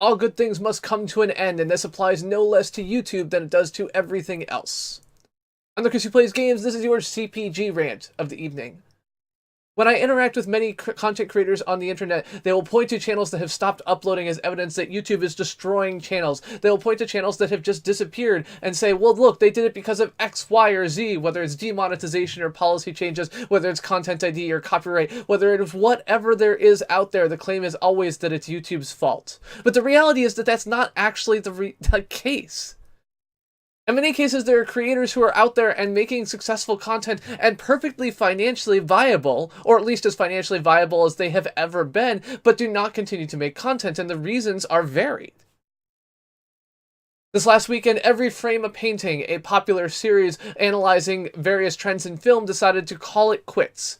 all good things must come to an end, and this applies no less to YouTube than it does to everything else. I'm the Chris who plays games. This is your CPG rant of the evening. When I interact with many content creators on the internet, they will point to channels that have stopped uploading as evidence that YouTube is destroying channels. They will point to channels that have just disappeared and say, well, look, they did it because of X, Y, or Z, whether it's demonetization or policy changes, whether it's content ID or copyright, whether it is whatever there is out there, the claim is always that it's YouTube's fault. But the reality is that that's not actually the case. In many cases, there are creators who are out there and making successful content and perfectly financially viable, or at least as financially viable as they have ever been, but do not continue to make content, and the reasons are varied. This last weekend, Every Frame a Painting, a popular series analyzing various trends in film, decided to call it quits.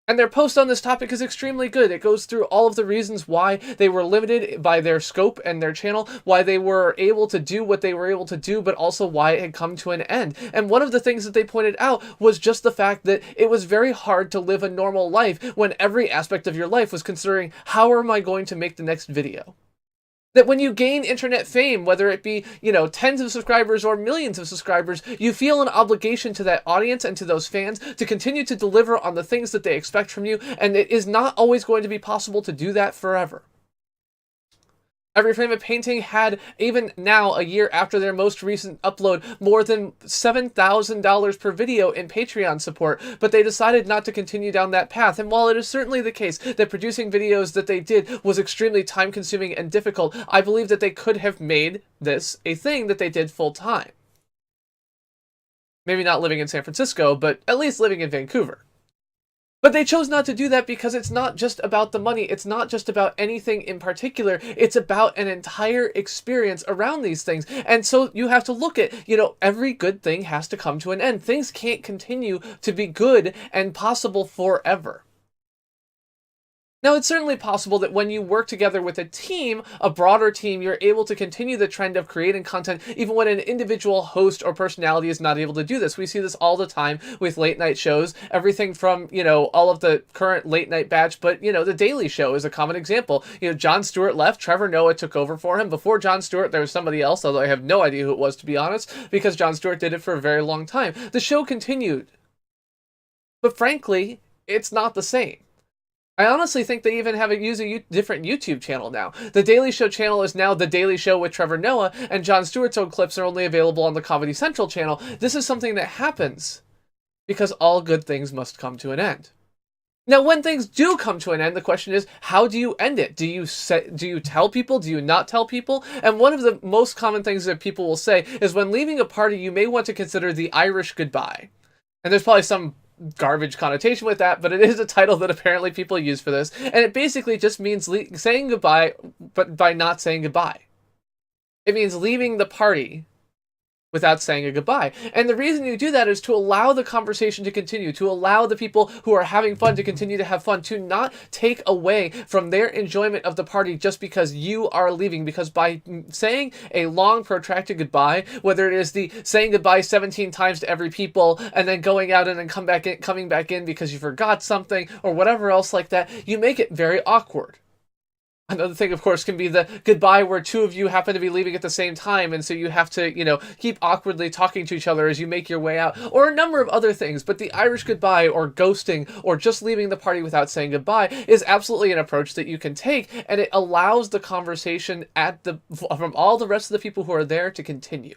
And their post on this topic is extremely good. It goes through all of the reasons why they were limited by their scope and their channel, why they were able to do what they were able to do, but also why it had come to an end. And one of the things that they pointed out was just the fact that it was very hard to live a normal life when every aspect of your life was considering, how am I going to make the next video? That when you gain internet fame, whether it be, tens of subscribers or millions of subscribers, you feel an obligation to that audience and to those fans to continue to deliver on the things that they expect from you, and it is not always going to be possible to do that forever. Every Frame a Painting had, even now, a year after their most recent upload, more than $7,000 per video in Patreon support, but they decided not to continue down that path. And while it is certainly the case that producing videos that they did was extremely time-consuming and difficult, I believe that they could have made this a thing that they did full-time. Maybe not living in San Francisco, but at least living in Vancouver. But they chose not to do that because it's not just about the money. It's not just about anything in particular. It's about an entire experience around these things. And so you have to look at, every good thing has to come to an end. Things can't continue to be good and possible forever. Now, it's certainly possible that when you work together with a team, a broader team, you're able to continue the trend of creating content even when an individual host or personality is not able to do this. We see this all the time with late night shows, everything from, all of the current late night batch, but, The Daily Show is a common example. Jon Stewart left, Trevor Noah took over for him. Before Jon Stewart, there was somebody else, although I have no idea who it was, to be honest, because Jon Stewart did it for a very long time. The show continued. But frankly, it's not the same. I honestly think they even use a different YouTube channel now. The Daily Show channel is now The Daily Show with Trevor Noah, and Jon Stewart's own clips are only available on the Comedy Central channel. This is something that happens because all good things must come to an end. Now, when things do come to an end, the question is, how do you end it? Do you tell people? Do you not tell people? And one of the most common things that people will say is when leaving a party, you may want to consider the Irish goodbye. And there's probably some garbage connotation with that, but it is a title that apparently people use for this, and it basically just means saying goodbye, but by not saying goodbye. It means leaving the party without saying a goodbye. And the reason you do that is to allow the conversation to continue, to allow the people who are having fun to continue to have fun, to not take away from their enjoyment of the party just because you are leaving. Because by saying a long, protracted goodbye, whether it is the saying goodbye 17 times to every people and then going out and then coming back in because you forgot something or whatever else like that, you make it very awkward. Another thing, of course, can be the goodbye where two of you happen to be leaving at the same time, and so you have to, keep awkwardly talking to each other as you make your way out, or a number of other things. But the Irish goodbye, or ghosting, or just leaving the party without saying goodbye is absolutely an approach that you can take, and it allows the conversation from all the rest of the people who are there to continue.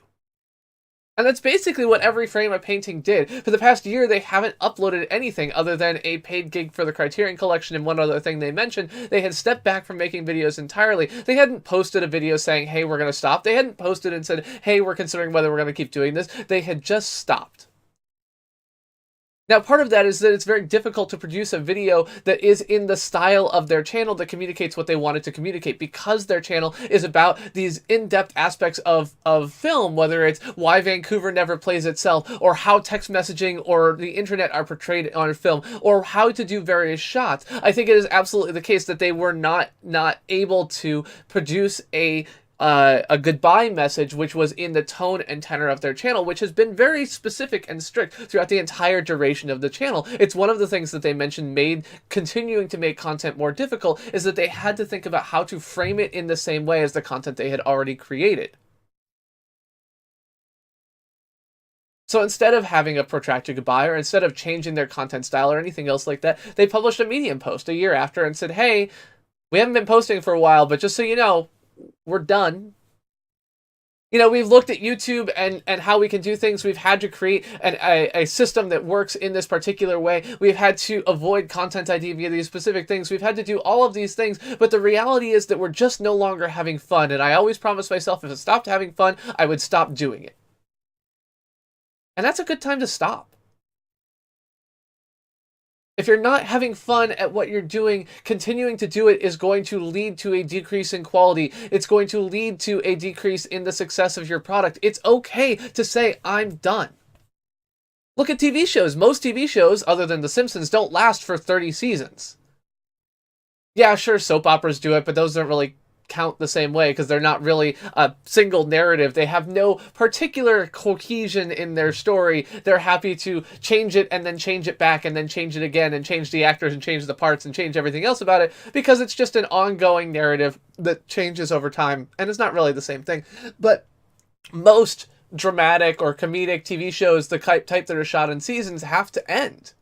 And that's basically what Every Frame a Painting did. For the past year, they haven't uploaded anything other than a paid gig for the Criterion Collection, and one other thing they mentioned, they had stepped back from making videos entirely. They hadn't posted a video saying, hey, we're going to stop. They hadn't posted and said, hey, we're considering whether we're going to keep doing this. They had just stopped. Now, part of that is that it's very difficult to produce a video that is in the style of their channel that communicates what they wanted to communicate, because their channel is about these in-depth aspects of film, whether it's why Vancouver never plays itself, or how text messaging or the internet are portrayed on film, or how to do various shots. I think it is absolutely the case that they were not able to produce a a goodbye message, which was in the tone and tenor of their channel, which has been very specific and strict throughout the entire duration of the channel. It's one of the things that they mentioned made continuing to make content more difficult, is that they had to think about how to frame it in the same way as the content they had already created. So instead of having a protracted goodbye, or instead of changing their content style or anything else like that, they published a Medium post a year after and said, hey, we haven't been posting for a while, but just so you know, we're done. You know, we've looked at YouTube and how we can do things. We've had to create a system that works in this particular way. We've had to avoid content ID via these specific things. We've had to do all of these things. But the reality is that we're just no longer having fun. And I always promised myself if it stopped having fun, I would stop doing it. And that's a good time to stop. If you're not having fun at what you're doing, continuing to do it is going to lead to a decrease in quality. It's going to lead to a decrease in the success of your product. It's okay to say, I'm done. Look at TV shows. Most TV shows, other than The Simpsons, don't last for 30 seasons. Yeah, sure, soap operas do it, but those don't really count the same way because they're not really a single narrative. They have no particular cohesion in their story. They're happy to change it and then change it back and then change it again and change the actors and change the parts and change everything else about it because it's just an ongoing narrative that changes over time and it's not really the same thing. But most dramatic or comedic TV shows, the type that are shot in seasons, have to end.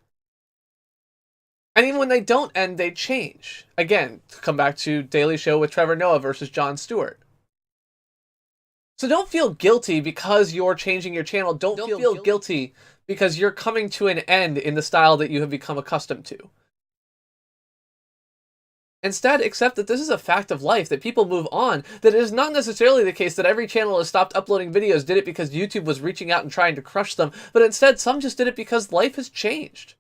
And even when they don't end, they change. Again, to come back to Daily Show with Trevor Noah versus Jon Stewart. So don't feel guilty because you're changing your channel. Don't feel guilty because you're coming to an end in the style that you have become accustomed to. Instead, accept that this is a fact of life, that people move on, that it is not necessarily the case that every channel has stopped uploading videos did it because YouTube was reaching out and trying to crush them, but instead some just did it because life has changed.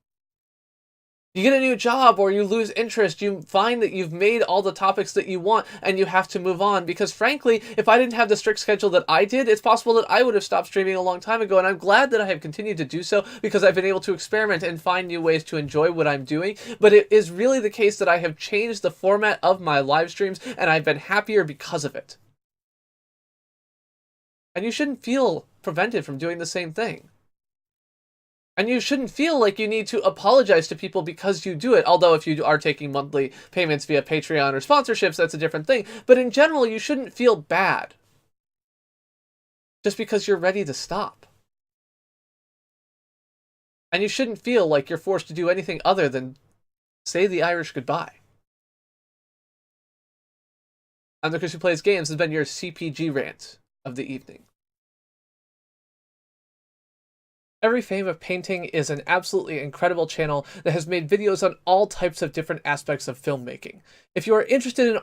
You get a new job or you lose interest, you find that you've made all the topics that you want and you have to move on because frankly, if I didn't have the strict schedule that I did, it's possible that I would have stopped streaming a long time ago and I'm glad that I have continued to do so because I've been able to experiment and find new ways to enjoy what I'm doing, but it is really the case that I have changed the format of my live streams and I've been happier because of it. And you shouldn't feel prevented from doing the same thing. And you shouldn't feel like you need to apologize to people because you do it. Although if you are taking monthly payments via Patreon or sponsorships, that's a different thing. But in general, you shouldn't feel bad just because you're ready to stop. And you shouldn't feel like you're forced to do anything other than say the Irish goodbye. I'm the Chris who plays games. This has been your CPG rant of the evening. Every Frame of Painting is an absolutely incredible channel that has made videos on all types of different aspects of filmmaking. If you are interested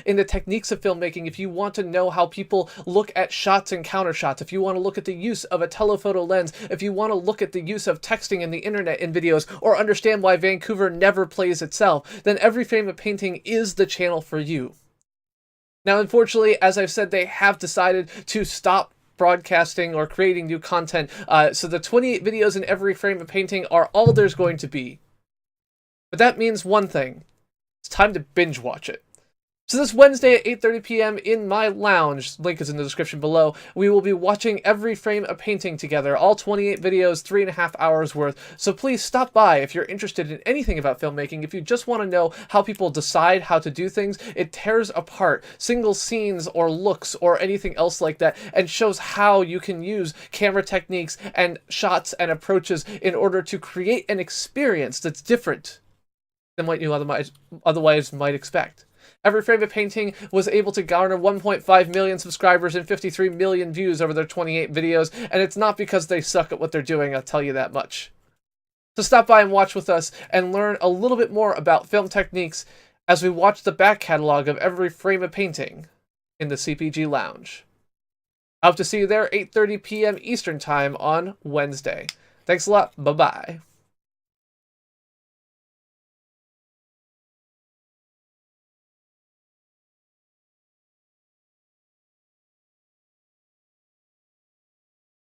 in the techniques of filmmaking, if you want to know how people look at shots and counter shots, if you want to look at the use of a telephoto lens, if you want to look at the use of texting and the internet in videos, or understand why Vancouver never plays itself, then Every Frame of Painting is the channel for you. Now, unfortunately, as I've said, they have decided to stop broadcasting or creating new content, so the 28 videos in Every Frame of Painting are all there's going to be. But that means one thing. It's time to binge watch it. So this Wednesday at 8:30 p.m. in my lounge, link is in the description below, we will be watching Every Frame of Painting together, all 28 videos, 3.5 hours worth. So please stop by if you're interested in anything about filmmaking, if you just want to know how people decide how to do things. It tears apart single scenes or looks or anything else like that and shows how you can use camera techniques and shots and approaches in order to create an experience that's different than what you otherwise might expect. Every Frame of Painting was able to garner 1.5 million subscribers and 53 million views over their 28 videos, and it's not because they suck at what they're doing, I'll tell you that much. So stop by and watch with us and learn a little bit more about film techniques as we watch the back catalog of Every Frame of Painting in the CPG Lounge. I hope to see you there 8:30 p.m. Eastern Time on Wednesday. Thanks a lot. Bye-bye.